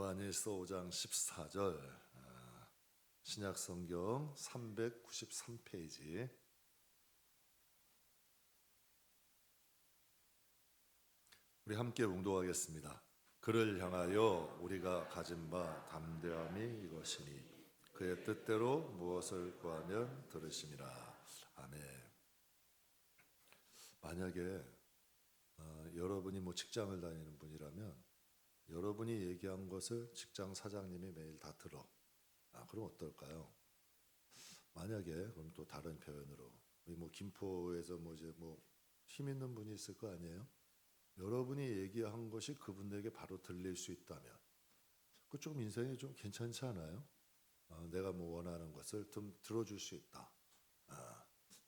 요한일서 5장 14절, 신약성경 393페이지. 우리 함께 봉독하겠습니다. 그를 향하여 우리가 가진 바 담대함이 이것이니 그의 뜻대로 무엇을 구하면 들으심이라. 아멘. 만약에 여러분이 직장을 다니는 분이라면 여러분이 얘기한 것을 직장 사장님이 매일 다 들어. 그럼 어떨까요? 만약에 그럼 또 다른 표현으로 우리 김포에서 힘 있는 분이 있을 거 아니에요? 여러분이 얘기한 것이 그분에게 바로 들릴 수 있다면 그 좀 인생이 좀 괜찮지 않아요? 내가 원하는 것을 좀 들어줄 수 있다.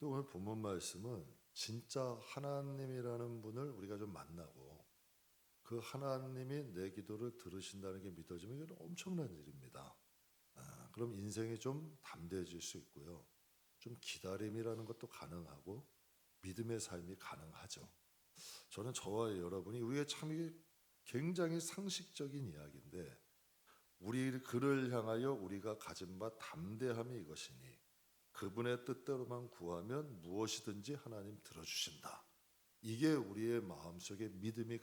또 오늘 본문 말씀은 진짜 하나님이라는 분을 우리가 좀 만나고 그 하나님이 내 기도를 들으신다는 게 믿어지면 이건 엄청난 일입니다. 그럼 인생이 좀 담대해질 수 있고요. 좀 기다림이라는 것도 가능하고 믿음의 삶이 가능하죠. 저는 저와 여러분이 우리의 참 굉장히 상식적인 이야기인데 그를 향하여 우리가 가진 바 담대함이 이것이니 그분의 뜻대로만 구하면 무엇이든지 하나님 들어주신다. 이게 우리의 마음속에 믿음이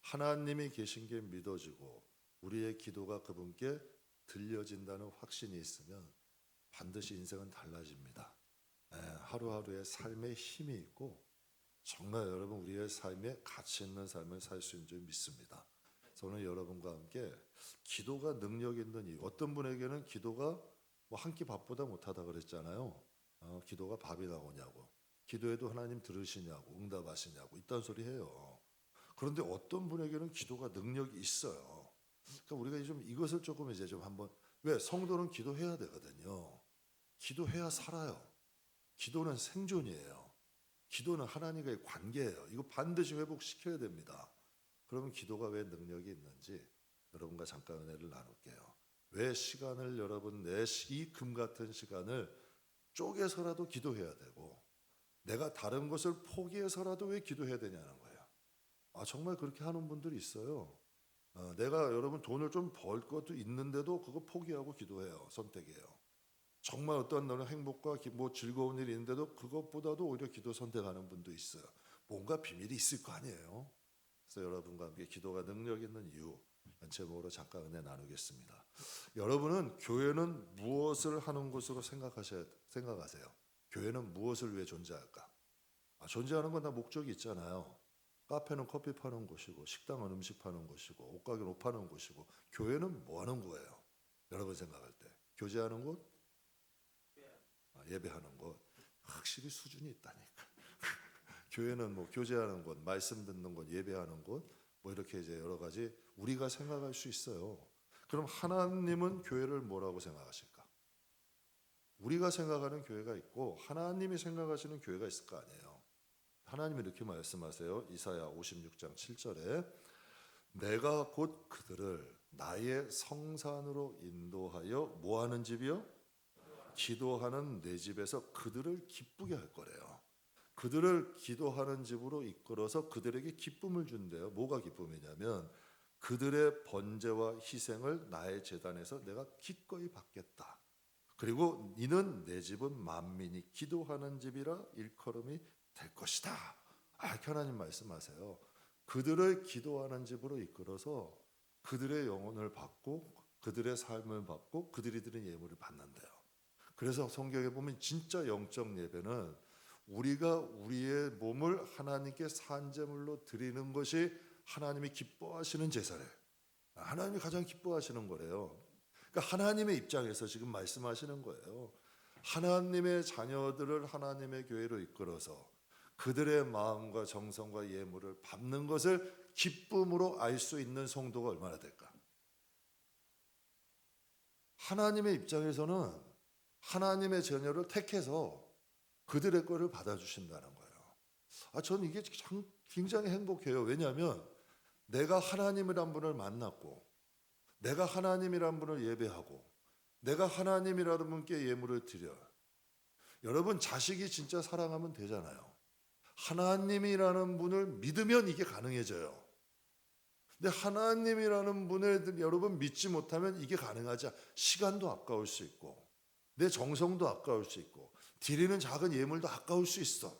하나님이 계신 게 믿어지고 우리의 기도가 그분께 들려진다는 확신이 있으면 반드시 인생은 달라집니다. 하루하루의 삶에 힘이 있고 정말 여러분 우리의 삶에 가치 있는 삶을 살 수 있는 줄 믿습니다. 저는 여러분과 함께 기도가 능력 있는 이유, 어떤 분에게는 기도가 한 끼 밥보다 못하다 그랬잖아요. 기도가 밥이 나오냐고, 기도해도 하나님 들으시냐고, 응답하시냐고 이딴 소리 해요. 그런데 어떤 분에게는 기도가 능력이 있어요. 그러니까 우리가 좀 이것을 조금 이제 좀 한번, 왜 성도는 기도해야 되거든요. 기도해야 살아요. 기도는 생존이에요. 기도는 하나님과의 관계예요. 이거 반드시 회복시켜야 됩니다. 그러면 기도가 왜 능력이 있는지 여러분과 잠깐 은혜를 나눌게요. 왜 시간을 여러분 이 금 같은 시간을 쪼개서라도 기도해야 되고 내가 다른 것을 포기해서라도 왜 기도해야 되냐는 거예요. 정말 그렇게 하는 분들이 있어요. 내가 여러분 돈을 좀 벌 것도 있는데도 그거 포기하고 기도해요. 선택해요. 정말 어떤 너는 행복과 즐거운 일이 있는데도 그것보다도 오히려 기도 선택하는 분도 있어요. 뭔가 비밀이 있을 거 아니에요. 그래서 여러분과 함께 기도가 능력 있는 이유 제목으로 잠깐 은혜 나누겠습니다. 여러분은 교회는 무엇을 하는 곳으로 생각하세요? 교회는 무엇을 위해 존재할까? 존재하는 건 다 목적이 있잖아요. 카페는 커피 파는 곳이고 식당은 음식 파는 곳이고 옷가게는 옷 파는 곳이고 교회는 뭐 하는 거예요? 여러분 생각할 때 교제하는 곳? 예배하는 곳. 확실히 수준이 있다니까. 교회는 교제하는 곳, 말씀 듣는 곳, 예배하는 곳, 이렇게 이제 여러 가지 우리가 생각할 수 있어요. 그럼 하나님은 교회를 뭐라고 생각하실까? 우리가 생각하는 교회가 있고 하나님이 생각하시는 교회가 있을 거 아니에요. 하나님이 이렇게 말씀하세요. 이사야 56장 7절에 내가 곧 그들을 나의 성산으로 인도하여 뭐하는 집이요? 기도하는 내 집에서 그들을 기쁘게 할 거래요. 그들을 기도하는 집으로 이끌어서 그들에게 기쁨을 준대요. 뭐가 기쁨이냐면 그들의 번제와 희생을 나의 제단에서 내가 기꺼이 받겠다. 그리고 이는 내 집은 만민이 기도하는 집이라 일컬음이 될 것이다. 이렇게 하나님 말씀하세요. 그들을 기도하는 집으로 이끌어서 그들의 영혼을 받고 그들의 삶을 받고 그들이 드린 예물을 받는데요. 그래서 성경에 보면 진짜 영적 예배는 우리가 우리의 몸을 하나님께 산제물로 드리는 것이 하나님이 기뻐하시는 제사래요. 하나님이 가장 기뻐하시는 거래요. 그러니까 하나님의 입장에서 지금 말씀하시는 거예요. 하나님의 자녀들을 하나님의 교회로 이끌어서 그들의 마음과 정성과 예물을 받는 것을 기쁨으로 알 수 있는 성도가 얼마나 될까? 하나님의 입장에서는 하나님의 자녀를 택해서 그들의 거를 받아주신다는 거예요. 저는 이게 굉장히 행복해요. 왜냐하면 내가 하나님이란 분을 만났고 내가 하나님이란 분을 예배하고 내가 하나님이라는 분께 예물을 드려요. 여러분 자식이 진짜 사랑하면 되잖아요. 하나님이라는 분을 믿으면 이게 가능해져요. 근데 하나님이라는 분을 여러분 믿지 못하면 이게 가능하지 않아. 시간도 아까울 수 있고 내 정성도 아까울 수 있고 드리는 작은 예물도 아까울 수 있어.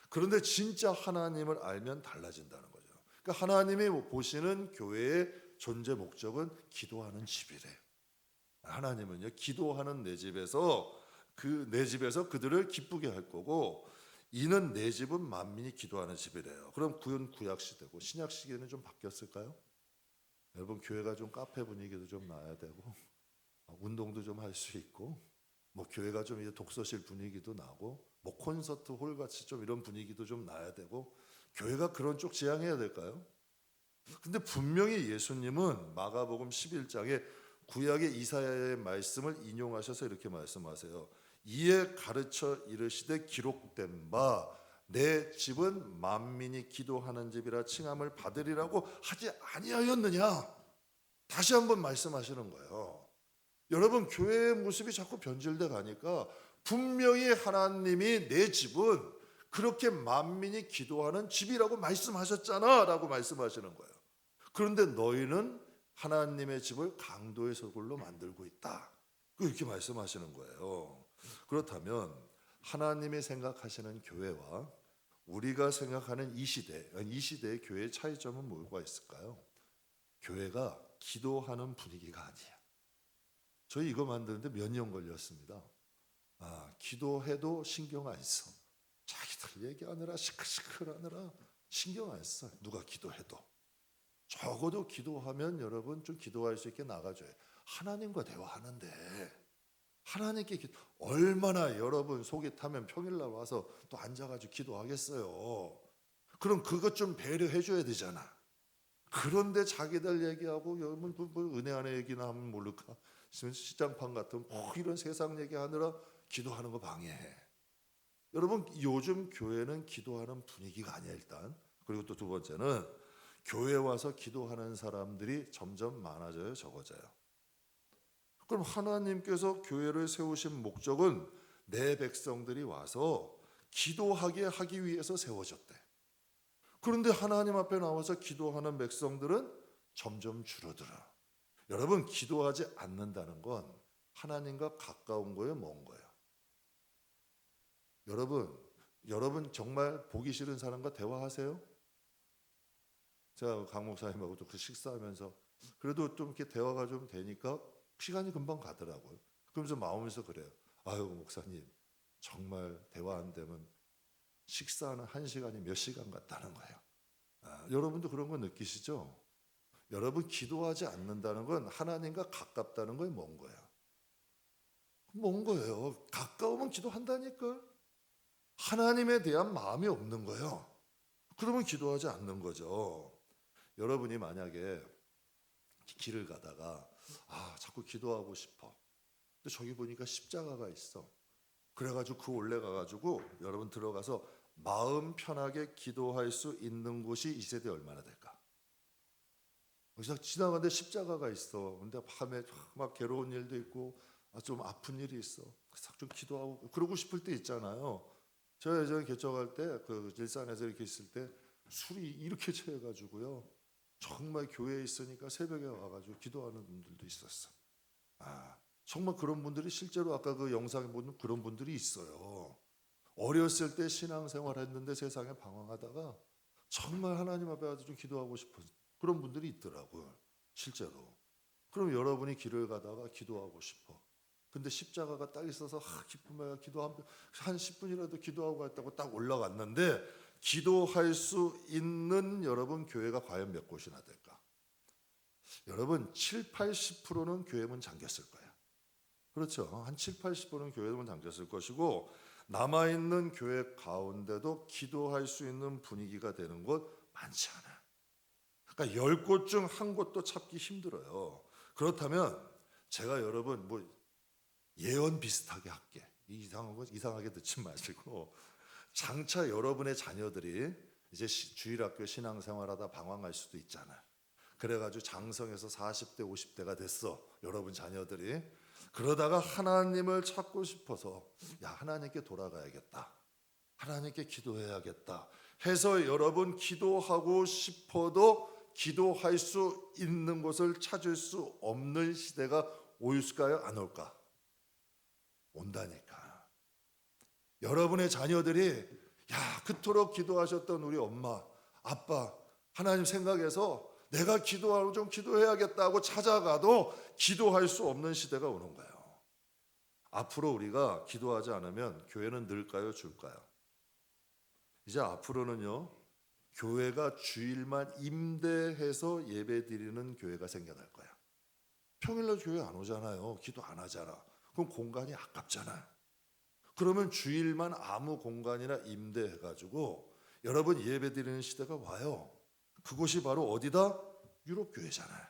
그런데 진짜 하나님을 알면 달라진다는 거죠. 그러니까 하나님이 보시는 교회의 존재 목적은 기도하는 집이래. 하나님은요, 기도하는 내 집에서 내 집에서 그들을 기쁘게 할 거고, 이는 내 집은 만민이 기도하는 집이래요. 그럼 구약 시대고 신약 시대는 좀 바뀌었을까요? 여러분, 교회가 좀 카페 분위기도 좀 나야 되고, 운동도 좀 할 수 있고, 뭐 교회가 좀 이제 독서실 분위기도 나고, 뭐 콘서트 홀 같이 좀 이런 분위기도 좀 나야 되고, 교회가 그런 쪽 지향해야 될까요? 근데 분명히 예수님은 마가복음 11장에 구약의 이사야의 말씀을 인용하셔서 이렇게 말씀하세요. 이에 가르쳐 이르시되 기록된 바 내 집은 만민이 기도하는 집이라 칭함을 받으리라고 하지 아니하였느냐. 다시 한번 말씀하시는 거예요. 여러분, 교회의 모습이 자꾸 변질돼 가니까 분명히 하나님이 내 집은 그렇게 만민이 기도하는 집이라고 말씀하셨잖아 라고 말씀하시는 거예요. 그런데 너희는 하나님의 집을 강도의 소굴로 만들고 있다. 이렇게 말씀하시는 거예요. 그렇다면 하나님이 생각하시는 교회와 우리가 생각하는 이 시대의 교회의 차이점은 뭐가 있을까요? 교회가 기도하는 분위기가 아니에요. 저희 이거 만드는데 몇 년 걸렸습니다. 기도해도 신경 안 써. 자기들 얘기하느라 시끌시끌하느라 신경 안 써. 누가 기도해도. 적어도 기도하면 여러분 좀 기도할 수 있게 나가줘요. 하나님과 대화하는데 하나님께 얼마나 여러분 속이 타면 평일날 와서 또 앉아가지고 기도하겠어요. 그럼 그것 좀 배려해 줘야 되잖아. 그런데 자기들 얘기하고 여러분 뭐 은혜 안의 얘기나 하면 모를까? 시장판 같은 이런 세상 얘기하느라 기도하는 거 방해해. 여러분, 요즘 교회는 기도하는 분위기가 아니야 일단. 그리고 또 두 번째는 교회 와서 기도하는 사람들이 점점 많아져요, 적어져요. 그럼 하나님께서 교회를 세우신 목적은 내 백성들이 와서 기도하게 하기 위해서 세워졌대. 그런데 하나님 앞에 나와서 기도하는 백성들은 점점 줄어들어. 여러분, 기도하지 않는다는 건 하나님과 가까운 거예요, 먼 거예요? 여러분 정말 보기 싫은 사람과 대화하세요? 제가 강 목사님하고도 그 식사하면서 그래도 좀 이렇게 대화가 좀 되니까 시간이 금방 가더라고요. 그러면서 마음에서 그래요. 아유, 목사님 정말 대화 안 되면 식사하는 1시간이 몇 시간 같다는 거예요. 여러분도 그런 거 느끼시죠? 여러분, 기도하지 않는다는 건 하나님과 가깝다는 거예요, 먼 거예요? 먼 거예요. 가까우면 기도한다니까. 하나님에 대한 마음이 없는 거예요. 그러면 기도하지 않는 거죠. 여러분이 만약에 길을 가다가 자꾸 기도하고 싶어. 근데 저기 보니까 십자가가 있어. 그래가지고 그 올라가가지고 여러분 들어가서 마음 편하게 기도할 수 있는 곳이 이 세대에 얼마나 될까? 그래서 지나가는데 십자가가 있어. 근데 밤에 막 괴로운 일도 있고 좀 아픈 일이 있어. 그래서 좀 기도하고 그러고 싶을 때 있잖아요. 저 예전에 개척할 때 그 일산에서 이렇게 있을 때 술이 이렇게 취해가지고요. 정말 교회에 있으니까 새벽에 와가지고 기도하는 분들도 있었어. 정말 그런 분들이 실제로 아까 그 영상에 보는 그런 분들이 있어요. 어렸을 때 신앙생활 했는데 세상에 방황하다가 정말 하나님 앞에 가서 좀 기도하고 싶은 그런 분들이 있더라고요. 실제로. 그럼 여러분이 길을 가다가 기도하고 싶어. 근데 십자가가 딱 있어서 기쁨에 기도한 10분이라도 기도하고 갔다고 딱 올라갔는데 기도할 수 있는 여러분 교회가 과연 몇 곳이나 될까? 여러분 7, 80%는 교회 문 잠겼을 거예요. 그렇죠. 한 7, 80%는 교회 문 잠겼을 것이고 남아있는 교회 가운데도 기도할 수 있는 분위기가 되는 곳 많지 않아요. 그러니까 10곳 중 한 곳도 찾기 힘들어요. 그렇다면 제가 여러분 뭐 예언 비슷하게 할게. 이상하게 듣지 마시고 장차 여러분의 자녀들이 이제 주일학교 신앙생활하다 방황할 수도 있잖아요. 그래가지고 장성해서 40대 50대가 됐어. 여러분 자녀들이. 그러다가 하나님을 찾고 싶어서 하나님께 돌아가야겠다. 하나님께 기도해야겠다 해서 여러분 기도하고 싶어도 기도할 수 있는 곳을 찾을 수 없는 시대가 올까요? 안 올까? 온다니까. 여러분의 자녀들이 그토록 기도하셨던 우리 엄마, 아빠, 하나님 생각해서 내가 기도하고 좀 기도해야겠다고 찾아가도 기도할 수 없는 시대가 오는 거예요. 앞으로 우리가 기도하지 않으면 교회는 늘까요? 줄까요? 이제 앞으로는요, 교회가 주일만 임대해서 예배 드리는 교회가 생겨날 거야. 평일날 교회 안 오잖아요. 기도 안 하잖아. 그럼 공간이 아깝잖아요. 그러면 주일만 아무 공간이나 임대해가지고 여러분 예배 드리는 시대가 와요. 그곳이 바로 어디다? 유럽 교회잖아요.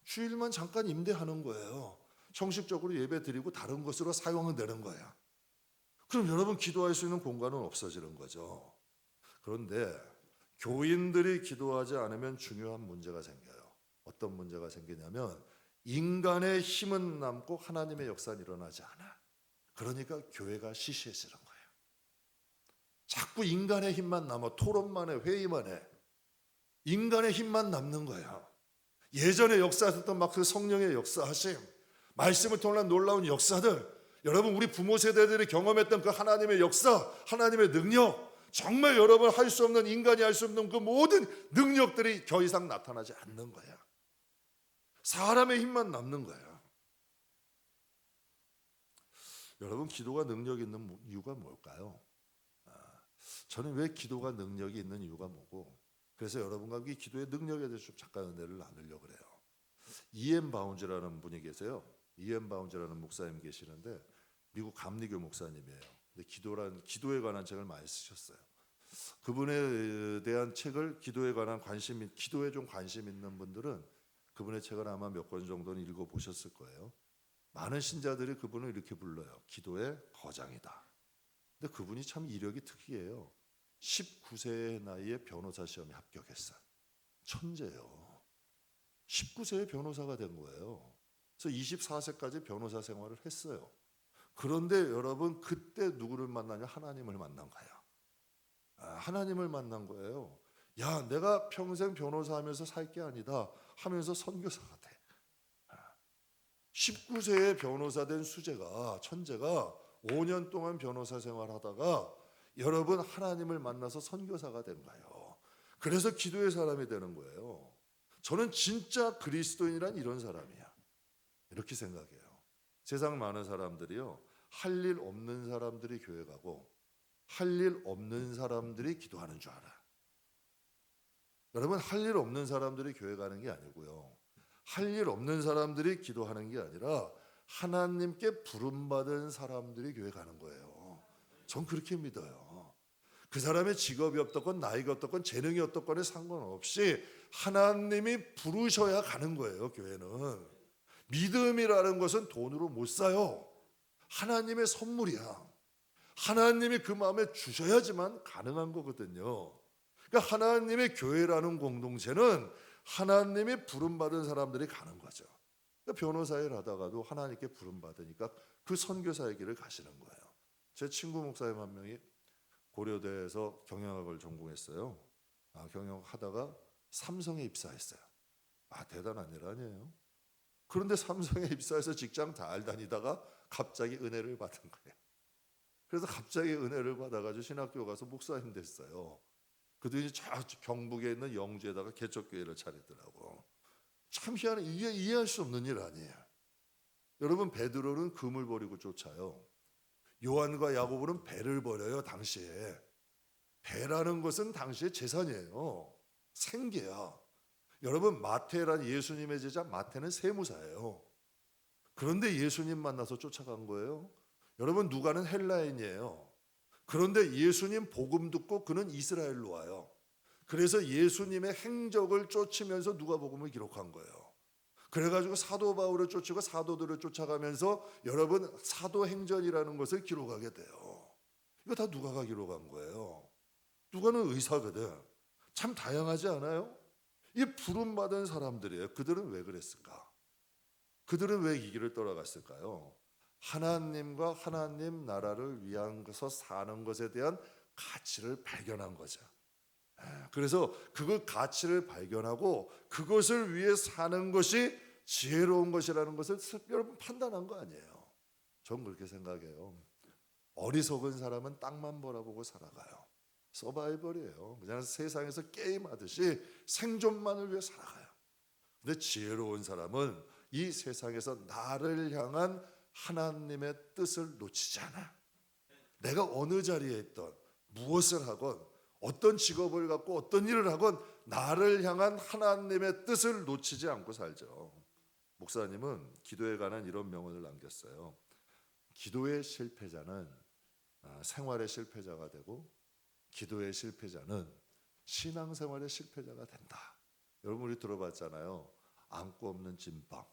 주일만 잠깐 임대하는 거예요. 형식적으로 예배 드리고 다른 것으로 사용은 되는 거야. 그럼 여러분 기도할 수 있는 공간은 없어지는 거죠. 그런데 교인들이 기도하지 않으면 중요한 문제가 생겨요. 어떤 문제가 생기냐면 인간의 힘은 남고 하나님의 역사는 일어나지 않아. 그러니까 교회가 시시해지는 거예요. 자꾸 인간의 힘만 남아. 토론만 해, 회의만 해. 인간의 힘만 남는 거예요. 예전에 역사했던 막 그 성령의 역사하심, 말씀을 통한 놀라운 역사들, 여러분 우리 부모 세대들이 경험했던 그 하나님의 역사, 하나님의 능력, 정말 여러분 할 수 없는, 인간이 할 수 없는 그 모든 능력들이 더 이상 나타나지 않는 거야. 사람의 힘만 남는 거야. 여러분 기도가 능력 있는 이유가 뭘까요? 저는 왜 기도가 능력이 있는 이유가 뭐고, 그래서 여러분과 함께 기도의 능력에 대해서 좀 잠깐 은혜를 나누려고 그래요. E.M. 바운즈라는 분이 계세요. E.M. 바운즈라는 목사님 계시는데 미국 감리교 목사님이에요. 근데 기도에 관한 책을 많이 쓰셨어요. 그분에 대한 책을 기도에 좀 관심 있는 분들은 그분의 책을 아마 몇 권 정도는 읽어보셨을 거예요. 많은 신자들이 그분을 이렇게 불러요. 기도의 거장이다. 근데 그분이 참 이력이 특이해요. 19세의 나이에 변호사 시험에 합격했어요. 천재예요. 19세에 변호사가 된 거예요. 그래서 24세까지 변호사 생활을 했어요. 그런데 여러분 그때 누구를 만나냐? 하나님을 만난 거예요. 하나님을 만난 거예요. 내가 평생 변호사하면서 살 게 아니다 하면서 선교사가 돼. 19세에 변호사 된 수재가, 천재가 5년 동안 변호사 생활하다가 여러분 하나님을 만나서 선교사가 된 거예요. 그래서 기도의 사람이 되는 거예요. 저는 진짜 그리스도인이란 이런 사람이야. 이렇게 생각해요. 세상 많은 사람들이요, 할 일 없는 사람들이 교회 가고 할 일 없는 사람들이 기도하는 줄 알아. 여러분 할 일 없는 사람들이 교회 가는 게 아니고요, 할 일 없는 사람들이 기도하는 게 아니라 하나님께 부름받은 사람들이 교회 가는 거예요. 전 그렇게 믿어요. 그 사람의 직업이 어떻건 나이가 어떻건 재능이 어떻건에 상관없이 하나님이 부르셔야 가는 거예요. 교회는 믿음이라는 것은 돈으로 못 사요. 하나님의 선물이야. 하나님이 그 마음에 주셔야지만 가능한 거거든요. 그러니까 하나님의 교회라는 공동체는 하나님이 부름받은 사람들이 가는 거죠. 그러니까 변호사 일 하다가도 하나님께 부름받으니까 그 선교사의 길을 가시는 거예요. 제 친구 목사님 한 명이 고려대에서 경영학을 전공했어요. 경영하다가 삼성에 입사했어요. 대단한 일 아니에요? 그런데 삼성에 입사해서 직장 잘 다니다가 갑자기 은혜를 받은 거예요. 그래서 갑자기 은혜를 받아가지고 신학교 가서 목사님 됐어요. 그들이 저 경북에 있는 영주에다가 개척교회를 차리더라고. 참 희한해. 이게 이해할 수 없는 일 아니에요. 여러분 베드로는 금을 버리고 쫓아요. 요한과 야고보는 배를 버려요. 당시에 배라는 것은 당시의 재산이에요. 생계야. 여러분 마태란 예수님의 제자 마태는 세무사예요. 그런데 예수님 만나서 쫓아간 거예요. 여러분 누가는 헬라인이에요. 그런데 예수님 복음 듣고 그는 이스라엘로 와요. 그래서 예수님의 행적을 쫓으면서 누가복음을 기록한 거예요. 그래가지고 사도 바울을 쫓고 사도들을 쫓아가면서 여러분 사도행전이라는 것을 기록하게 돼요. 이거 다 누가가 기록한 거예요. 누가는 의사거든. 참 다양하지 않아요? 이 부름받은 사람들이에요. 그들은 왜 그랬을까? 그들은 왜 이 길을 떠나갔을까요? 하나님과 하나님 나라를 위한 것서 사는 것에 대한 가치를 발견한 거죠. 그래서 그걸 가치를 발견하고 그것을 위해 사는 것이 지혜로운 것이라는 것을 여러분 판단한 거 아니에요. 전 그렇게 생각해요. 어리석은 사람은 땅만 바라보고 살아가요. 서바이벌이에요. 그냥 세상에서 게임하듯이 생존만을 위해 살아가요. 근데 지혜로운 사람은 이 세상에서 나를 향한 하나님의 뜻을 놓치지 않아. 내가 어느 자리에 있던 무엇을 하건 어떤 직업을 갖고 어떤 일을 하건 나를 향한 하나님의 뜻을 놓치지 않고 살죠. 목사님은 기도에 관한 이런 명언을 남겼어요. 기도의 실패자는 생활의 실패자가 되고 기도의 실패자는 신앙생활의 실패자가 된다. 여러분 우리 들어봤잖아요. 안고 없는 찐빵,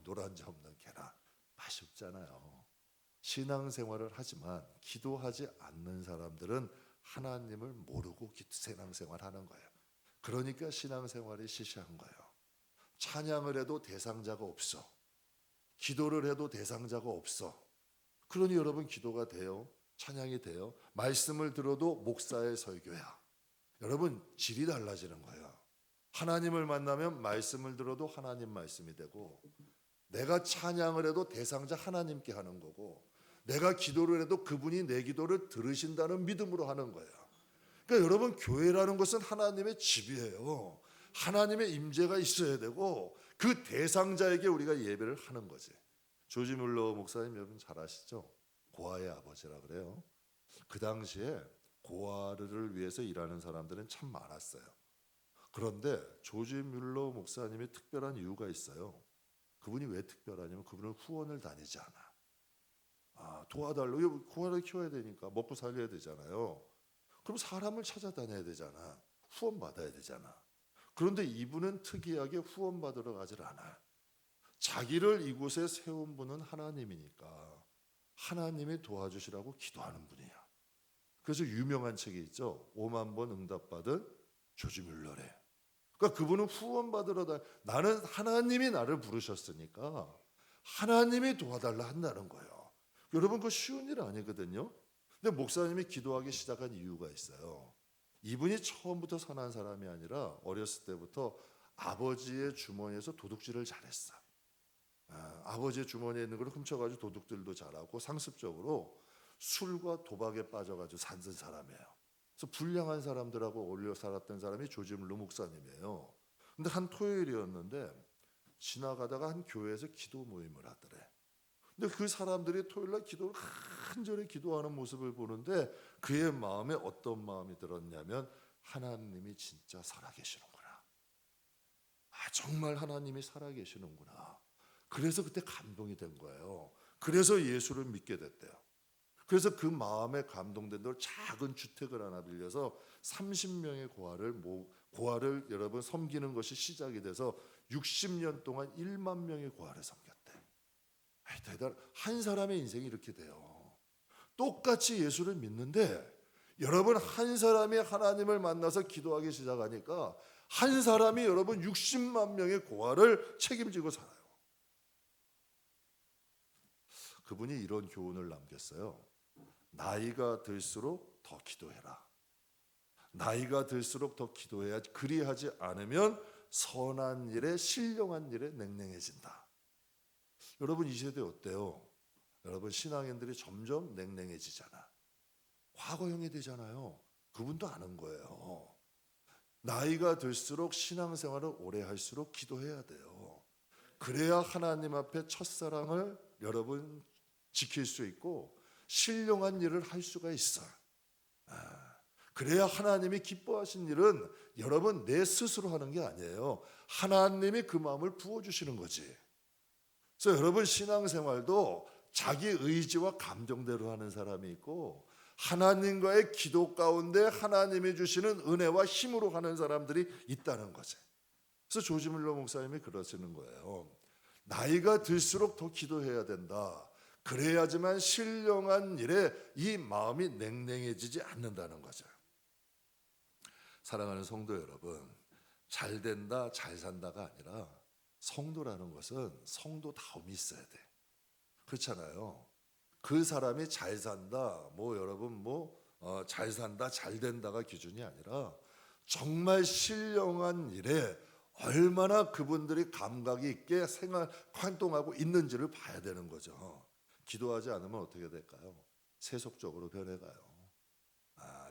노란자 없는 계란, 맛이 없잖아요. 신앙생활을 하지만 기도하지 않는 사람들은 하나님을 모르고 신앙생활하는 거예요. 그러니까 신앙생활이 시시한 거예요. 찬양을 해도 대상자가 없어. 기도를 해도 대상자가 없어. 그러니 여러분 기도가 돼요? 찬양이 돼요? 말씀을 들어도 목사의 설교야. 여러분 질이 달라지는 거예요. 하나님을 만나면 말씀을 들어도 하나님 말씀이 되고, 내가 찬양을 해도 대상자 하나님께 하는 거고, 내가 기도를 해도 그분이 내 기도를 들으신다는 믿음으로 하는 거예요. 그러니까 여러분 교회라는 것은 하나님의 집이에요. 하나님의 임재가 있어야 되고 그 대상자에게 우리가 예배를 하는 거지. 조지 뮬러 목사님 여러분 잘 아시죠? 고아의 아버지라 그래요. 그 당시에 고아를 위해서 일하는 사람들은 참 많았어요. 그런데 조지 뮬러 목사님이 특별한 이유가 있어요. 그분이 왜 특별하냐면 그분은 후원을 다니지 않아. 도와달라고, 고아를 키워야 되니까 먹고 살려야 되잖아요. 그럼 사람을 찾아다녀야 되잖아. 후원 받아야 되잖아. 그런데 이분은 특이하게 후원 받으러 가질 않아. 자기를 이곳에 세운 분은 하나님이니까 하나님이 도와주시라고 기도하는 분이야. 그래서 유명한 책이 있죠. 5만 번 응답받은 조지 뮬러래. 그러니까 그분은 후원 받으러 나는 하나님이 나를 부르셨으니까 하나님이 도와달라 한다는 거예요. 여러분 그거 쉬운 일 아니거든요. 근데 목사님이 기도하기 시작한 이유가 있어요. 이분이 처음부터 선한 사람이 아니라 어렸을 때부터 아버지의 주머니에서 도둑질을 잘했어. 아버지의 주머니에 있는 걸 훔쳐가지고 도둑질도 잘하고 상습적으로 술과 도박에 빠져가지고 산 사람이에요. 그래서 불량한 사람들하고 어울려 살았던 사람이 조지 뮬러 목사님이에요. 근데 한 토요일이었는데 지나가다가 한 교회에서 기도 모임을 하더래. 근데 그 사람들이 토요일날 기도를 간절히 기도하는 모습을 보는데 그의 마음에 어떤 마음이 들었냐면 하나님이 진짜 살아계시는구나. 정말 하나님이 살아계시는구나. 그래서 그때 감동이 된 거예요. 그래서 예수를 믿게 됐대요. 그래서 그 마음에 감동된 대로 작은 주택을 하나 빌려서 30명의 고아를 여러분 섬기는 것이 시작이 돼서 60년 동안 1만 명의 고아를 섬겼대. 한 사람의 인생이 이렇게 돼요. 똑같이 예수를 믿는데 여러분 한 사람이 하나님을 만나서 기도하기 시작하니까 한 사람이 여러분 60만 명의 고아를 책임지고 살아요. 그분이 이런 교훈을 남겼어요. 나이가 들수록 더 기도해라. 나이가 들수록 더 기도해야 그리하지 않으면 선한 일에 신령한 일에 냉랭해진다. 여러분 이 세대 어때요? 여러분 신앙인들이 점점 냉랭해지잖아. 과거형이 되잖아요. 그분도 아는 거예요. 나이가 들수록 신앙생활을 오래 할수록 기도해야 돼요. 그래야 하나님 앞에 첫사랑을 여러분 지킬 수 있고 신령한 일을 할 수가 있어. 그래야 하나님이 기뻐하신 일은 여러분 내 스스로 하는 게 아니에요. 하나님이 그 마음을 부어주시는 거지. 그래서 여러분 신앙생활도 자기 의지와 감정대로 하는 사람이 있고 하나님과의 기도 가운데 하나님이 주시는 은혜와 힘으로 하는 사람들이 있다는 거죠. 그래서 조지 뮬러 목사님이 그러시는 거예요. 나이가 들수록 더 기도해야 된다. 그래야지만 신령한 일에 이 마음이 냉랭해지지 않는다는 거죠. 사랑하는 성도 여러분, 잘 된다, 잘 산다가 아니라 성도라는 것은 성도다움이 있어야 돼. 그렇잖아요. 그 사람이 잘 산다, 여러분 잘 산다, 잘 된다가 기준이 아니라 정말 신령한 일에 얼마나 그분들이 감각이 있게 활동하고 있는지를 봐야 되는 거죠. 기도하지 않으면 어떻게 될까요? 세속적으로 변해가요.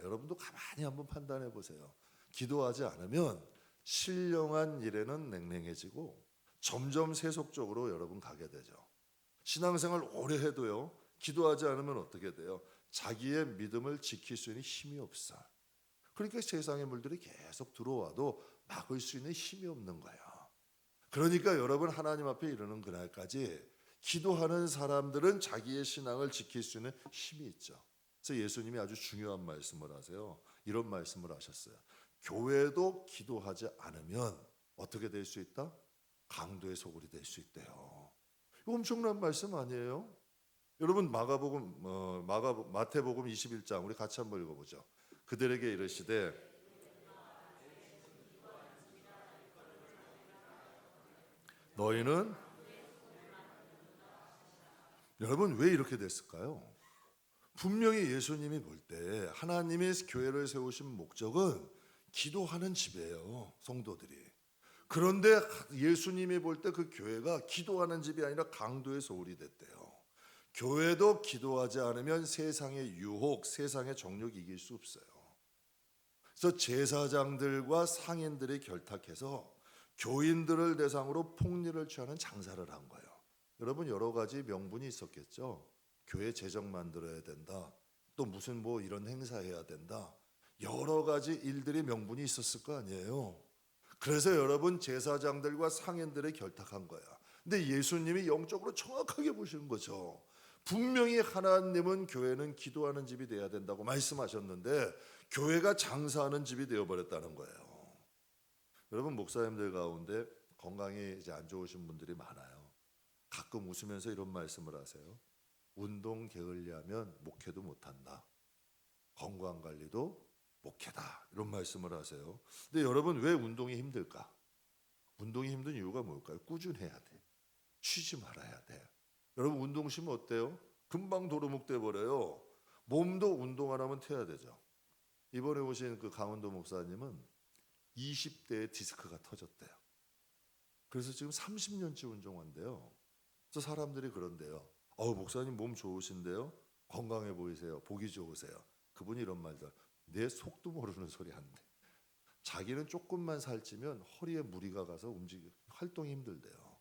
여러분도 가만히 한번 판단해 보세요. 기도하지 않으면 신령한 일에는 냉랭해지고 점점 세속적으로 여러분 가게 되죠. 신앙생활 오래 해도요, 기도하지 않으면 어떻게 돼요? 자기의 믿음을 지킬 수 있는 힘이 없어. 그러니까 세상의 물들이 계속 들어와도 막을 수 있는 힘이 없는 거예요. 그러니까 여러분 하나님 앞에 이르는 그날까지 기도하는 사람들은 자기의 신앙을 지킬 수 있는 힘이 있죠. 그래서 예수님이 아주 중요한 말씀을 하세요. 이런 말씀을 하셨어요. 교회도 기도하지 않으면 어떻게 될 수 있다? 강도의 소굴이 될 수 있대요. 이거 엄청난 말씀 아니에요? 여러분 마태복음 21장 우리 같이 한번 읽어보죠. 그들에게 이르시되 너희는 여러분 왜 이렇게 됐을까요? 분명히 예수님이 볼 때 하나님이 교회를 세우신 목적은 기도하는 집이에요, 성도들이. 그런데 예수님이 볼 때 그 교회가 기도하는 집이 아니라 강도의 소굴이 됐대요. 교회도 기도하지 않으면 세상의 유혹, 세상의 정욕이 이길 수 없어요. 그래서 제사장들과 상인들이 결탁해서 교인들을 대상으로 폭리를 취하는 장사를 한 거예요. 여러분 여러 가지 명분이 있었겠죠. 교회 재정 만들어야 된다. 또 무슨 뭐 이런 행사해야 된다. 여러 가지 일들이 명분이 있었을 거 아니에요. 그래서 여러분 제사장들과 상인들이 결탁한 거야. 근데 예수님이 영적으로 정확하게 보시는 거죠. 분명히 하나님은 교회는 기도하는 집이 돼야 된다고 말씀하셨는데 교회가 장사하는 집이 되어버렸다는 거예요. 여러분 목사님들 가운데 건강이 이제 안 좋으신 분들이 많아요. 가끔 웃으면서 이런 말씀을 하세요. 운동 게을리하면 목회도 못한다. 건강관리도 목회다. 이런 말씀을 하세요. 근데 여러분 왜 운동이 힘들까? 운동이 힘든 이유가 뭘까요? 꾸준해야 돼. 쉬지 말아야 돼. 여러분 운동 쉬면 어때요? 금방 도루묵 돼버려요. 몸도 운동 안 하면 태야 되죠. 이번에 오신 그 강원도 목사님은 20대에 디스크가 터졌대요. 그래서 지금 30년째 운동한대요. 그래서 사람들이 그런데요. 목사님 몸 좋으신데요? 건강해 보이세요. 보기 좋으세요. 그분이 이런 말들. 내 속도 모르는 소리 한대. 자기는 조금만 살찌면 허리에 무리가 가서 활동이 힘들대요.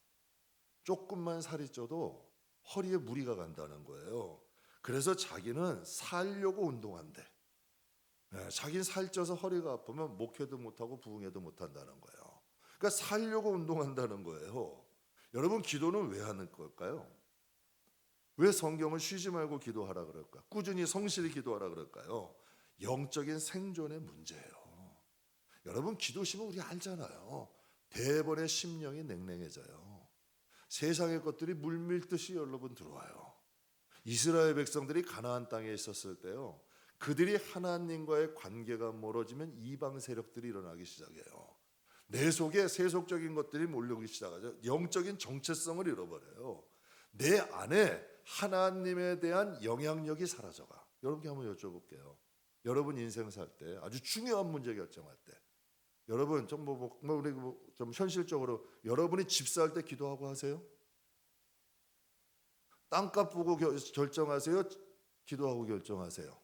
조금만 살이 쪄도 허리에 무리가 간다는 거예요. 그래서 자기는 살려고 운동한대. 자기는 살쪄서 허리가 아프면 목회도 못하고 부흥회도 못한다는 거예요. 그러니까 살려고 운동한다는 거예요. 여러분 기도는 왜 하는 걸까요? 왜 성경을 쉬지 말고 기도하라 그럴까? 꾸준히 성실히 기도하라 그럴까요? 영적인 생존의 문제예요. 여러분 기도시면 우리 알잖아요. 대번에 심령이 냉랭해져요. 세상의 것들이 물밀듯이 여러분 들어와요. 이스라엘 백성들이 가나안 땅에 있었을 때요. 그들이 하나님과의 관계가 멀어지면 이방 세력들이 일어나기 시작해요. 내 속에 세속적인 것들이 몰려오기 시작하죠. 영적인 정체성을 잃어버려요. 내 안에 하나님에 대한 영향력이 사라져가. 여러분께 한번 여쭤볼게요. 여러분 인생 살 때 아주 중요한 문제 결정할 때 여러분 좀 현실적으로 여러분이 집 살 때 기도하고 하세요? 땅값 보고 결정하세요? 기도하고 결정하세요?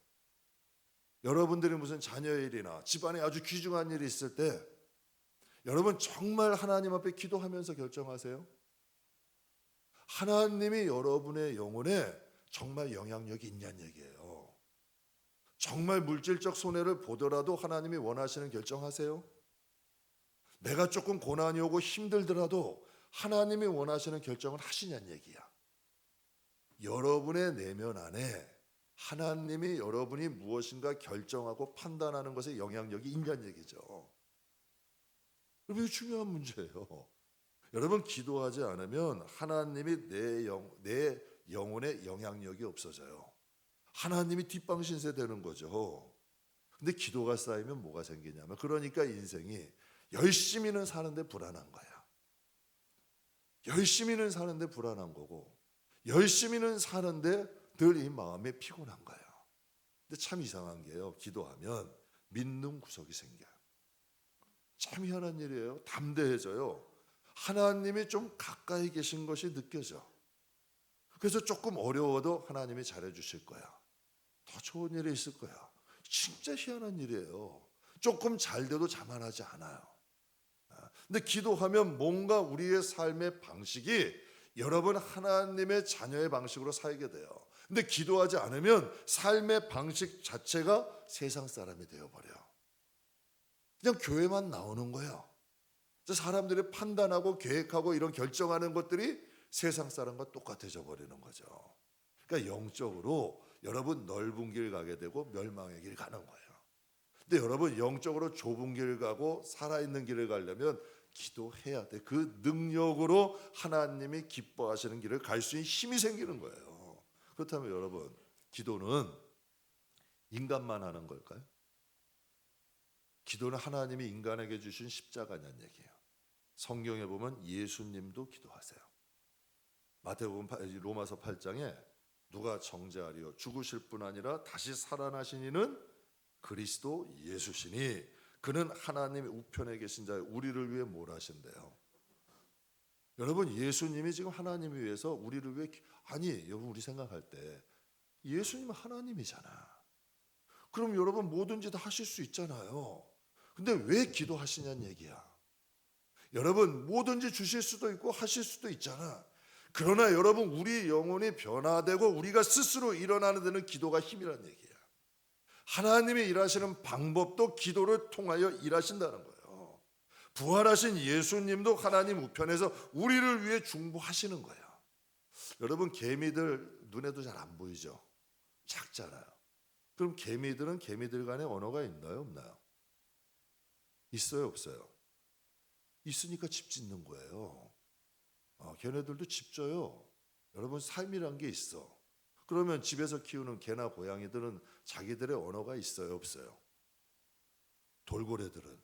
여러분들이 무슨 자녀의 일이나 집안에 아주 귀중한 일이 있을 때 여러분 정말 하나님 앞에 기도하면서 결정하세요? 하나님이 여러분의 영혼에 정말 영향력이 있냐는 얘기예요. 정말 물질적 손해를 보더라도 하나님이 원하시는 결정하세요? 내가 조금 고난이 오고 힘들더라도 하나님이 원하시는 결정을 하시냐는 얘기야. 여러분의 내면 안에 하나님이 여러분이 무엇인가 결정하고 판단하는 것에 영향력이 있냐는 얘기죠. 여러분 이거 중요한 문제예요. 여러분 기도하지 않으면 하나님이 내 영혼에 영향력이 없어져요. 하나님이 뒷방신세 되는 거죠. 근데 기도가 쌓이면 뭐가 생기냐면 그러니까 인생이 열심히는 사는데 불안한 거야. 열심히는 사는데 불안한 거고 열심히는 사는데 늘 이 마음에 피곤한 거예요. 근데 참 이상한 게요. 기도하면 믿는 구석이 생겨요. 참 희한한 일이에요. 담대해져요. 하나님이 좀 가까이 계신 것이 느껴져. 그래서 조금 어려워도 하나님이 잘해주실 거야. 더 좋은 일이 있을 거야. 진짜 희한한 일이에요. 조금 잘 돼도 자만하지 않아요. 근데 기도하면 뭔가 우리의 삶의 방식이 여러분 하나님의 자녀의 방식으로 살게 돼요. 근데 기도하지 않으면 삶의 방식 자체가 세상 사람이 되어버려. 그냥 교회만 나오는 거예요. 사람들이 판단하고 계획하고 이런 결정하는 것들이 세상 사람과 똑같아져 버리는 거죠. 그러니까 영적으로 여러분 넓은 길 가게 되고 멸망의 길 가는 거예요. 근데 여러분 영적으로 좁은 길 가고 살아있는 길을 가려면 기도해야 돼. 그 능력으로 하나님이 기뻐하시는 길을 갈 수 있는 힘이 생기는 거예요. 그렇다면 여러분, 기도는 인간만 하는 걸까요? 기도는 하나님이 인간에게 주신 십자가냐는 얘기예요. 성경에 보면 예수님도 기도하세요. 마태복음 로마서 8장에 누가 정죄하리요 죽으실 뿐 아니라 다시 살아나신 이는 그리스도 예수시니 그는 하나님의 우편에 계신 자여 우리를 위해 뭘 하신대요? 여러분 예수님이 지금 하나님을 위해서 우리를 위해 아니 여러분 우리 생각할 때 예수님은 하나님이잖아. 그럼 여러분 뭐든지 다 하실 수 있잖아요. 근데 왜 기도하시냐는 얘기야. 여러분 뭐든지 주실 수도 있고 하실 수도 있잖아. 그러나 여러분 우리 영혼이 변화되고 우리가 스스로 일어나는 데는 기도가 힘이라는 얘기야. 하나님이 일하시는 방법도 기도를 통하여 일하신다는 거예요. 부활하신 예수님도 하나님 우편에서 우리를 위해 중보하시는 거예요. 여러분 개미들 눈에도 잘 안 보이죠? 작잖아요. 그럼 개미들은 개미들 간에 언어가 있나요? 없나요? 있어요? 없어요? 있으니까 집 짓는 거예요. 걔네들도 집 져요. 여러분 삶이란 게 있어. 그러면 집에서 키우는 개나 고양이들은 자기들의 언어가 있어요? 없어요? 돌고래들은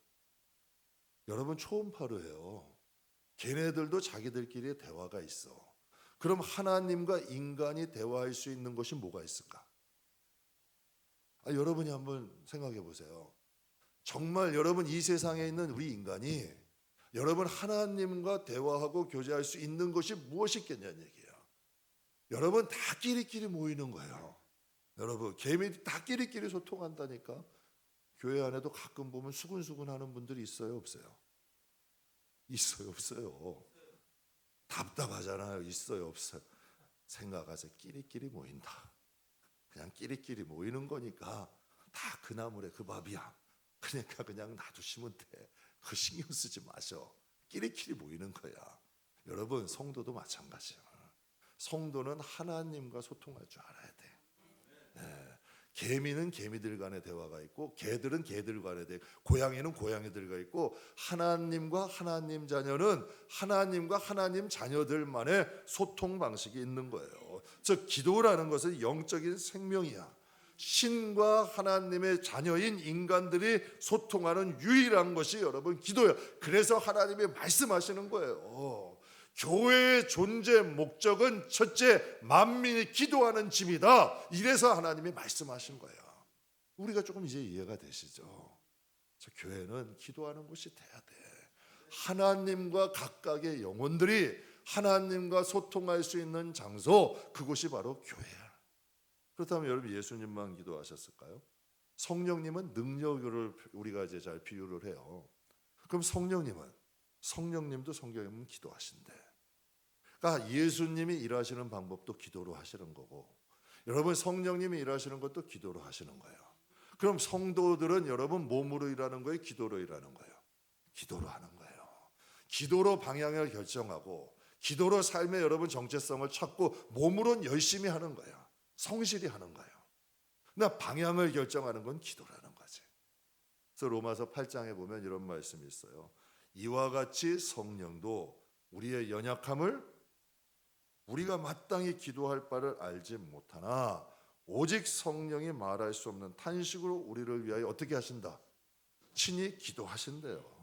여러분 초음파로해요. 걔네들도 자기들끼리 대화가 있어. 그럼 하나님과 인간이 대화할 수 있는 것이 뭐가 있을까? 여러분이 한번 생각해 보세요. 정말 여러분 이 세상에 있는 우리 인간이 여러분 하나님과 대화하고 교제할 수 있는 것이 무엇이 있겠냐는 얘기예요. 여러분 다 끼리끼리 모이는 거예요. 여러분 개미들 다 끼리끼리 소통한다니까. 교회 안에도 가끔 보면 수근수근 하는 분들이 있어요? 없어요? 있어요? 없어요? 답답하잖아요. 있어요? 없어요? 생각하세요. 끼리끼리 모인다. 그냥 끼리끼리 모이는 거니까 다 그 나물에 그 밥이야. 그러니까 그냥 놔두시면 돼. 그 신경 쓰지 마셔. 끼리끼리 모이는 거야. 여러분 성도도 마찬가지야. 성도는 하나님과 소통할 줄 알아야 돼. 개미는 개미들 간의 대화가 있고 개들은 개들 간의 대화, 고양이는 고양이들과 있고 하나님과 하나님 자녀는 하나님과 하나님 자녀들만의 소통 방식이 있는 거예요. 즉 기도라는 것은 영적인 생명이야. 신과 하나님의 자녀인 인간들이 소통하는 유일한 것이 여러분 기도예요. 그래서 하나님이 말씀하시는 거예요. 교회의 존재 목적은 첫째 만민이 기도하는 집이다. 이래서 하나님이 말씀하신 거예요. 우리가 조금 이제 이해가 되시죠? 교회는 기도하는 곳이 돼야 돼. 하나님과 각각의 영혼들이 하나님과 소통할 수 있는 장소, 그곳이 바로 교회야. 그렇다면 여러분 예수님만 기도하셨을까요? 성령님은 능력을 우리가 이제 잘 비유를 해요. 그럼 성령님도 성경에 보면 기도하신대. 그러니까 예수님이 일하시는 방법도 기도로 하시는 거고 여러분 성령님이 일하시는 것도 기도로 하시는 거예요. 그럼 성도들은 여러분 몸으로 일하는 거예요? 기도로 일하는 거예요? 기도로 하는 거예요. 기도로 방향을 결정하고 기도로 삶의 여러분 정체성을 찾고 몸으로는 열심히 하는 거예요. 성실히 하는 거예요. 그러나 방향을 결정하는 건 기도라는 거지. 그래서 로마서 8장에 보면 이런 말씀이 있어요. 이와 같이 성령도 우리의 연약함을 우리가 마땅히 기도할 바를 알지 못하나 오직 성령이 말할 수 없는 탄식으로 우리를 위하여 어떻게 하신다? 친히 기도하신대요.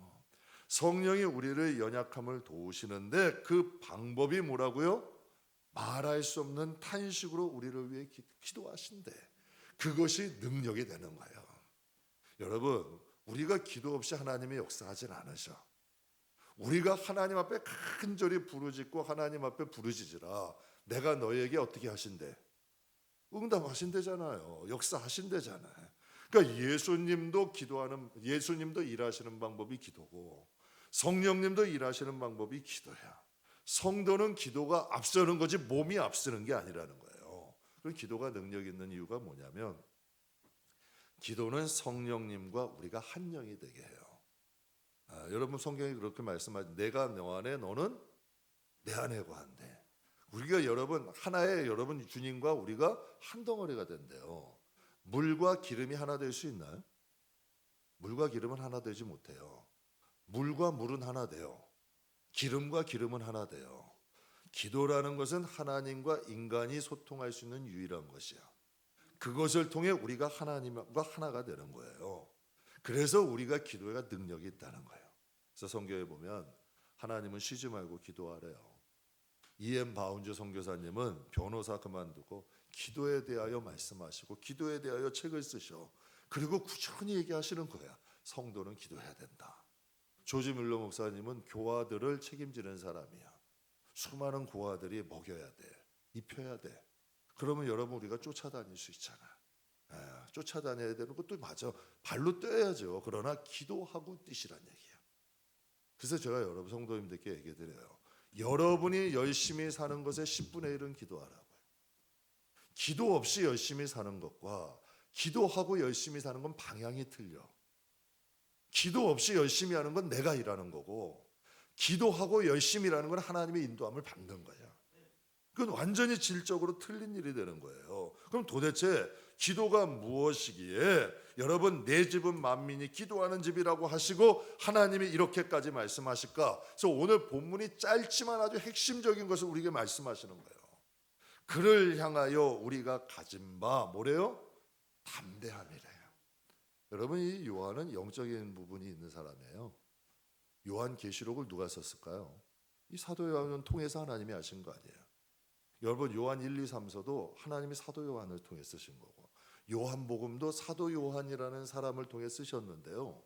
성령이 우리를 연약함을 도우시는데 그 방법이 뭐라고요? 말할 수 없는 탄식으로 우리를 위해 기도하신대. 그것이 능력이 되는 거예요. 여러분 우리가 기도 없이 하나님이 역사하진 않으셔. 우리가 하나님 앞에 간절히 부르짖고 하나님 앞에 부르짖으라. 내가 너에게 어떻게 하신대? 응답하신대잖아요. 역사하신대잖아요. 그러니까 예수님도 일하시는 방법이 기도고 성령님도 일하시는 방법이 기도야. 성도는 기도가 앞서는 거지 몸이 앞서는 게 아니라는 거예요. 그럼 기도가 능력 있는 이유가 뭐냐면 기도는 성령님과 우리가 한 영이 되게 해요. 여러분 성경이 그렇게 말씀하죠. 내가 너 안에 너는 내 안에 거한대. 우리가 여러분 하나의 여러분 주님과 우리가 한 덩어리가 된대요. 물과 기름이 하나 될 수 있나요? 물과 기름은 하나 되지 못해요. 물과 물은 하나 돼요. 기름과 기름은 하나 돼요. 기도라는 것은 하나님과 인간이 소통할 수 있는 유일한 것이야. 그것을 통해 우리가 하나님과 하나가 되는 거예요. 그래서 우리가 기도가 능력이 있다는 거예요. 그래서 성경에 보면 하나님은 쉬지 말고 기도하래요. E.M. 바운즈 선교사님은 변호사 그만두고 기도에 대하여 말씀하시고 기도에 대하여 책을 쓰셔. 그리고 꾸준히 얘기하시는 거야. 성도는 기도해야 된다. 조지 밀러 목사님은 교화들을 책임지는 사람이야. 수많은 고아들이 먹여야 돼. 입혀야 돼. 그러면 여러분 우리가 쫓아다닐 수 있잖아. 쫓아다녀야 되는 것도 맞아. 발로 뛰어야죠. 그러나 기도하고 뛰시란 얘기야. 그래서 제가 여러분 성도님들께 얘기 드려요. 여러분이 열심히 사는 것의 10분의 1은 기도하라고요. 기도 없이 열심히 사는 것과 기도하고 열심히 사는 건 방향이 틀려. 기도 없이 열심히 하는 건 내가 일하는 거고 기도하고 열심히 일하는 건 하나님의 인도함을 받는 거야. 그건 완전히 질적으로 틀린 일이 되는 거예요. 그럼 도대체 기도가 무엇이기에 여러분 내 집은 만민이 기도하는 집이라고 하시고 하나님이 이렇게까지 말씀하실까? 그래서 오늘 본문이 짧지만 아주 핵심적인 것을 우리에게 말씀하시는 거예요. 그를 향하여 우리가 가진 바 뭐래요? 담대함이래요. 여러분 이 요한은 영적인 부분이 있는 사람이에요. 요한계시록을 누가 썼을까요? 이 사도 요한을 통해서 하나님이 하신 거 아니에요. 여러분 요한 1, 2, 3서도 하나님이 사도 요한을 통해 쓰신 거고 요한복음도 사도 요한이라는 사람을 통해 쓰셨는데요.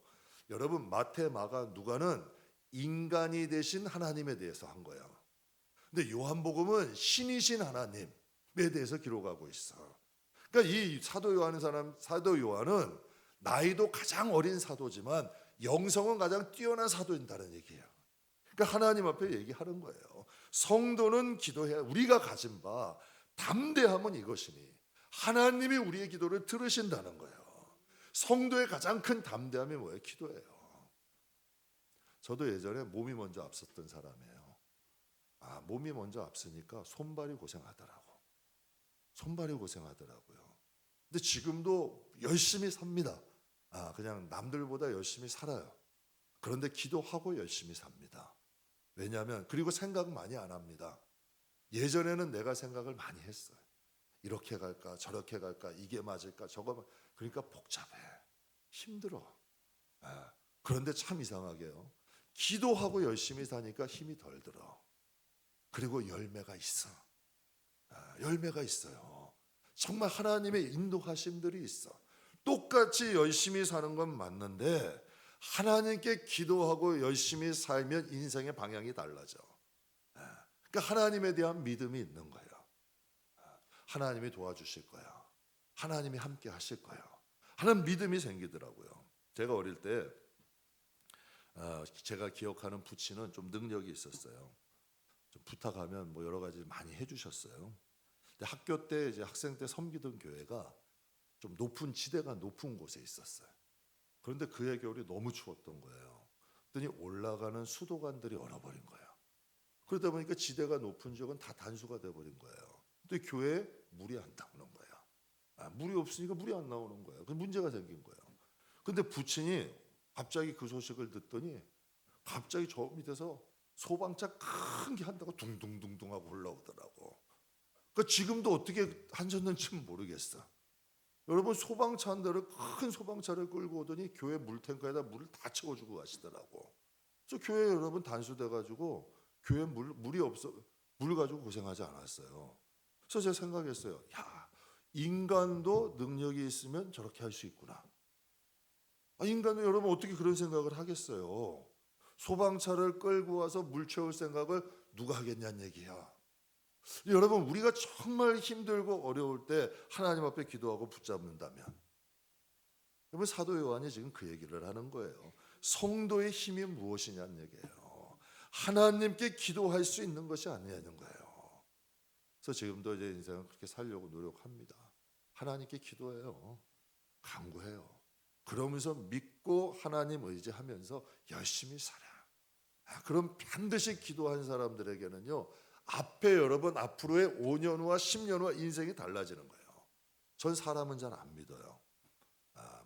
여러분 마태, 마가, 누가는 인간이 되신 하나님에 대해서 한 거예요. 근데 요한복음은 신이신 하나님에 대해서 기록하고 있어. 그러니까 이 사도 요한은 나이도 가장 어린 사도지만 영성은 가장 뛰어난 사도인다는 얘기예요. 그러니까 하나님 앞에 얘기하는 거예요. 성도는 기도해야 우리가 가진 바 담대함은 이것이니 하나님이 우리의 기도를 들으신다는 거예요. 성도의 가장 큰 담대함이 뭐예요? 기도예요. 저도 예전에 몸이 먼저 앞섰던 사람이에요. 몸이 먼저 앞서니까 손발이 고생하더라고요. 근데 지금도 열심히 삽니다. 그냥 남들보다 열심히 살아요. 그런데 기도하고 열심히 삽니다. 왜냐하면 그리고 생각 많이 안 합니다. 예전에는 내가 생각을 많이 했어요. 이렇게 갈까 저렇게 갈까 이게 맞을까 저거 그러니까 복잡해. 힘들어. 그런데 참 이상하게요. 기도하고 열심히 사니까 힘이 덜 들어. 그리고 열매가 있어. 열매가 있어요. 정말 하나님의 인도하심들이 있어. 똑같이 열심히 사는 건 맞는데 하나님께 기도하고 열심히 살면 인생의 방향이 달라져. 그러니까 하나님에 대한 믿음이 있는 거예요. 하나님이 도와주실 거야. 하나님이 함께 하실 거야. 하는 믿음이 생기더라고요. 제가 어릴 때 제가 기억하는 부친은 좀 능력이 있었어요. 좀 부탁하면 뭐 여러 가지 많이 해주셨어요. 근데 학교 때 이제 학생 때 섬기던 교회가 좀 높은 지대가 높은 곳에 있었어요. 그런데 그의 겨울이 너무 추웠던 거예요. 그랬더니 올라가는 수도관들이 얼어버린 거예요. 그러다 보니까 지대가 높은 지역은 다 단수가 돼버린 거예요. 근데 교회에 물이 안 나오는 거예요. 물이 없으니까 물이 안 나오는 거예요. 그 문제가 생긴 거예요. 근데 부친이 갑자기 그 소식을 듣더니 갑자기 저 밑에서 소방차 큰 게 한다고 둥둥둥둥 하고 올라오더라고. 그러니까 지금도 어떻게 하셨는지는 모르겠어. 여러분 소방차 한 대를 큰 소방차를 끌고 오더니 교회 물탱크에다 물을 다 채워주고 가시더라고. 그래서 교회 여러분 단수돼가지고 교회 물이 없어 물 가지고 고생하지 않았어요. 그래서 제가 생각했어요. 야 인간도 능력이 있으면 저렇게 할 수 있구나. 인간은 여러분 어떻게 그런 생각을 하겠어요? 소방차를 끌고 와서 물 채울 생각을 누가 하겠냐는 얘기야. 여러분 우리가 정말 힘들고 어려울 때 하나님 앞에 기도하고 붙잡는다면, 여러분 사도 요한이 지금 그 얘기를 하는 거예요. 성도의 힘이 무엇이냐는 얘기예요. 하나님께 기도할 수 있는 것이 아니냐는 거예요. 그래서 지금도 제 인생은 그렇게 살려고 노력합니다. 하나님께 기도해요. 간구해요. 그러면서 믿고 하나님 의지하면서 열심히 살아. 그럼 반드시 기도한 사람들에게는요, 앞에 여러분 앞으로의 5년 후와 10년 후와 인생이 달라지는 거예요. 전 사람은 잘 안 믿어요.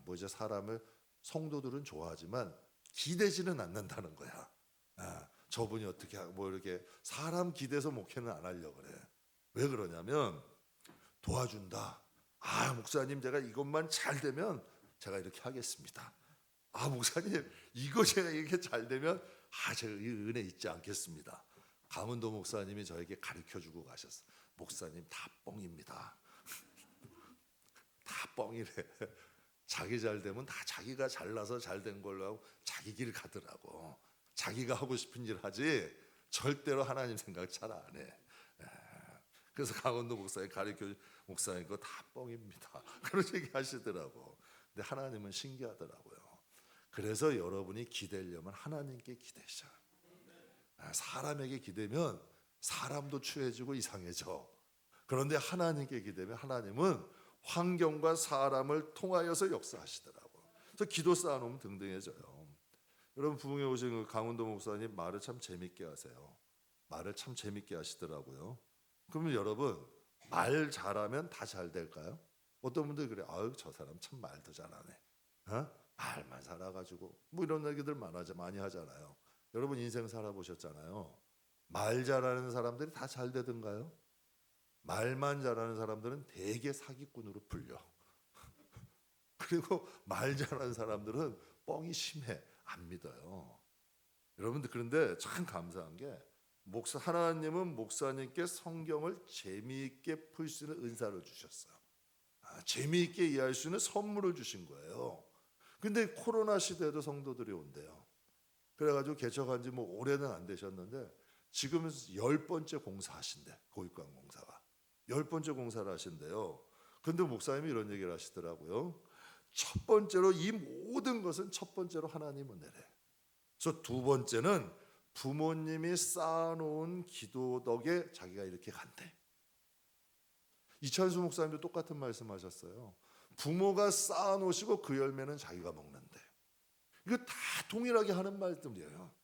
뭐 이제 사람을 성도들은 좋아하지만 기대지는 않는다는 거야. 저분이 어떻게 뭐 이렇게 사람 기대서 목회는 안 하려고 그래. 왜 그러냐면 도와준다. 목사님 제가 이것만 잘 되면 제가 이렇게 하겠습니다. 목사님 이거 제가 이렇게 잘 되면 제가 이 은혜 잊지 않겠습니다. 강은도 목사님이 저에게 가르쳐주고 가셨어. 목사님 다 뻥입니다. 다 뻥이래. 자기 잘 되면 다 자기가 잘나서 잘 된 걸로 하고 자기 길 가더라고. 자기가 하고 싶은 일 하지 절대로 하나님 생각 잘 안 해. 그래서 강원도 목사님 목사님 그거 다 뻥입니다. 그런 얘기 하시더라고. 근데 하나님은 신기하더라고요. 그래서 여러분이 기대려면 하나님께 기대셔. 사람에게 기대면 사람도 추해지고 이상해져. 그런데 하나님께 기대면 하나님은 환경과 사람을 통하여서 역사하시더라고요. 그래서 기도 쌓아놓으면 등등해져요. 여러분 부흥에 오신 그 강원도 목사님 말을 참 재밌게 하세요. 말을 참 재밌게 하시더라고요. 그러면 여러분 말 잘하면 다 잘 될까요? 어떤 분들이 그래. 저 사람 참 말도 잘하네. 말만 살아가지고 뭐 이런 얘기들 많이 하잖아요. 여러분 인생 살아보셨잖아요. 말 잘하는 사람들이 다 잘 되던가요? 말만 잘하는 사람들은 대개 사기꾼으로 풀려. 그리고 말 잘하는 사람들은 뻥이 심해. 안 믿어요. 여러분들 그런데 참 감사한 게 하나님은 목사님께 성경을 재미있게 풀 수 있는 은사를 주셨어요. 재미있게 이해할 수 있는 선물을 주신 거예요. 근데 코로나 시대에도 성도들이 온대요. 그래가지고 개척한 지 뭐 오래는 안 되셨는데 지금은 10번째 공사하신대. 고육관 공사가 10번째 공사를 하신대요. 근데 목사님이 이런 얘기를 하시더라고요. 첫 번째로 이 모든 것은 첫 번째로 하나님 은혜래. 그래서 두 번째는 부모님이 쌓아놓은 기도 덕에 자기가 이렇게 간대. 이찬수 목사님도 똑같은 말씀하셨어요. 부모가 쌓아놓으시고 그 열매는 자기가 먹는데. 이거 다 동일하게 하는 말들이에요.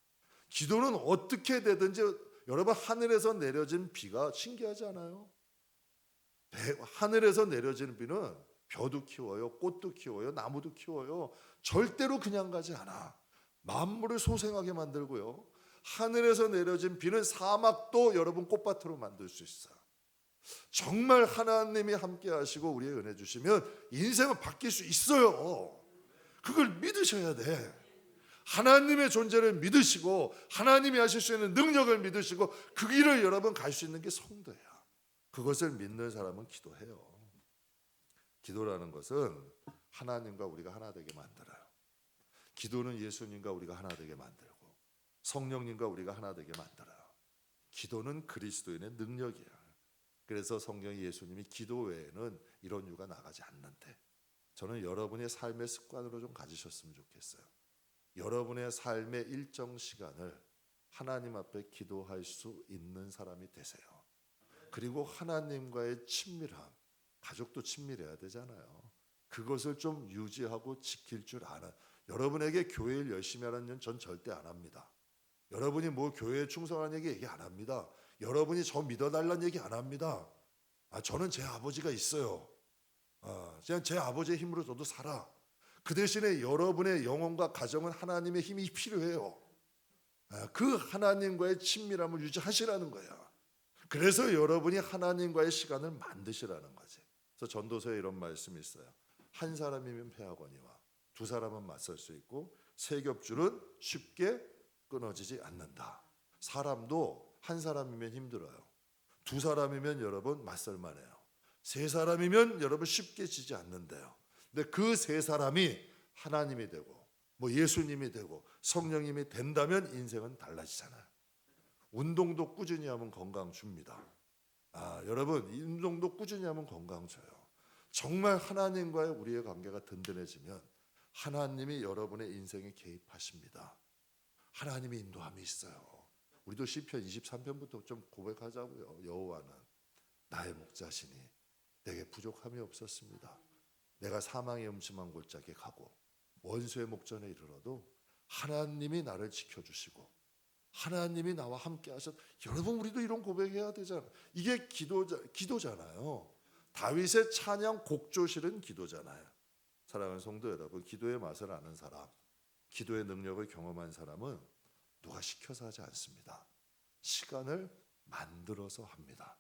기도는 어떻게 되든지 여러분 하늘에서 내려진 비가 신기하지 않아요? 하늘에서 내려지는 비는 벼도 키워요, 꽃도 키워요, 나무도 키워요. 절대로 그냥 가지 않아. 만물을 소생하게 만들고요. 하늘에서 내려진 비는 사막도 여러분 꽃밭으로 만들 수 있어요. 정말 하나님이 함께 하시고 우리의 은혜 주시면 인생은 바뀔 수 있어요. 그걸 믿으셔야 돼. 하나님의 존재를 믿으시고 하나님이 하실 수 있는 능력을 믿으시고 그 길을 여러분 갈 수 있는 게 성도예요. 그것을 믿는 사람은 기도해요. 기도라는 것은 하나님과 우리가 하나 되게 만들어요. 기도는 예수님과 우리가 하나 되게 만들고 성령님과 우리가 하나 되게 만들어요. 기도는 그리스도인의 능력이에요. 그래서 성경이 예수님이 기도 외에는 이런 이유가 나가지 않는데, 저는 여러분의 삶의 습관으로 좀 가지셨으면 좋겠어요. 여러분의 삶의 일정 시간을 하나님 앞에 기도할 수 있는 사람이 되세요. 그리고 하나님과의 친밀함, 가족도 친밀해야 되잖아요. 그것을 좀 유지하고 지킬 줄 아는, 여러분에게 교회를 열심히 하라는 건 전 절대 안 합니다. 여러분이 뭐 교회에 충성하는 얘기 안 합니다. 여러분이 저 믿어달라는 얘기 안 합니다. 저는 제 아버지가 있어요. 그냥 제 아버지의 힘으로 저도 살아. 그 대신에 여러분의 영혼과 가정은 하나님의 힘이 필요해요. 그 하나님과의 친밀함을 유지하시라는 거야. 그래서 여러분이 하나님과의 시간을 만드시라는 거지. 그래서 전도서에 이런 말씀이 있어요. 한 사람이면 패하거니와 두 사람은 맞설 수 있고 세 겹줄은 쉽게 끊어지지 않는다. 사람도 한 사람이면 힘들어요. 두 사람이면 여러분 맞설만 해요. 세 사람이면 여러분 쉽게 지지 않는데요. 근데 그 세 사람이 하나님이 되고 뭐 예수님이 되고 성령님이 된다면 인생은 달라지잖아요. 운동도 꾸준히 하면 건강 줍니다. 여러분, 운동도 꾸준히 하면 건강 줘요. 정말 하나님과의 우리의 관계가 든든해지면 하나님이 여러분의 인생에 개입하십니다. 하나님의 인도함이 있어요. 우리도 시편 23편부터 좀 고백하자고요. 여호와는 나의 목자시니 내게 부족함이 없었습니다. 내가 사망의 음침한 골짜기에 가고 원수의 목전에 이르러도 하나님이 나를 지켜주시고 하나님이 나와 함께 하셨. 여러분, 우리도 이런 고백해야 되잖아요. 이게 기도잖아요. 다윗의 찬양 곡조 실은 기도잖아요. 사랑하는 성도 여러분, 기도의 맛을 아는 사람, 기도의 능력을 경험한 사람은 누가 시켜서 하지 않습니다. 시간을 만들어서 합니다.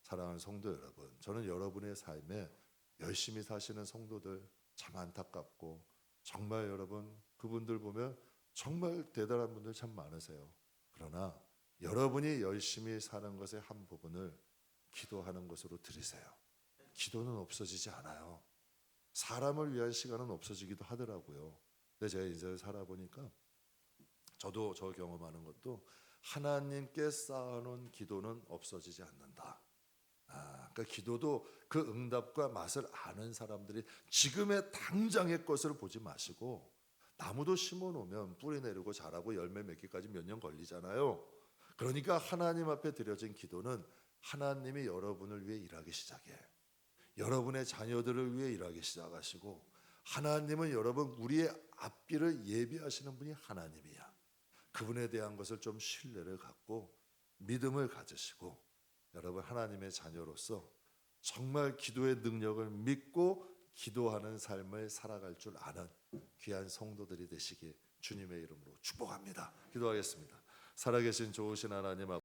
사랑하는 성도 여러분, 저는 여러분의 삶에 열심히 사시는 성도들 참 안타깝고, 정말 여러분 그분들 보면 정말 대단한 분들 참 많으세요. 그러나 여러분이 열심히 사는 것의 한 부분을 기도하는 것으로 드리세요. 기도는 없어지지 않아요. 사람을 위한 시간은 없어지기도 하더라고요. 근데 제가 인생을 살아보니까 저도 저 경험하는 것도 하나님께 쌓아놓은 기도는 없어지지 않는다. 그러니까 기도도 그 응답과 맛을 아는 사람들이 지금의 당장의 것을 보지 마시고, 나무도 심어놓으면 뿌리 내리고 자라고 열매 맺기까지 몇 년 걸리잖아요. 그러니까 하나님 앞에 드려진 기도는 하나님이 여러분을 위해 일하기 시작해. 여러분의 자녀들을 위해 일하기 시작하시고, 하나님은 여러분 우리의 앞길을 예비하시는 분이 하나님이야. 그분에 대한 것을 좀 신뢰를 갖고 믿음을 가지시고, 여러분 하나님의 자녀로서 정말 기도의 능력을 믿고 기도하는 삶을 살아갈 줄 아는 귀한 성도들이 되시길 주님의 이름으로 축복합니다. 기도하겠습니다. 살아계신 좋으신 하나님,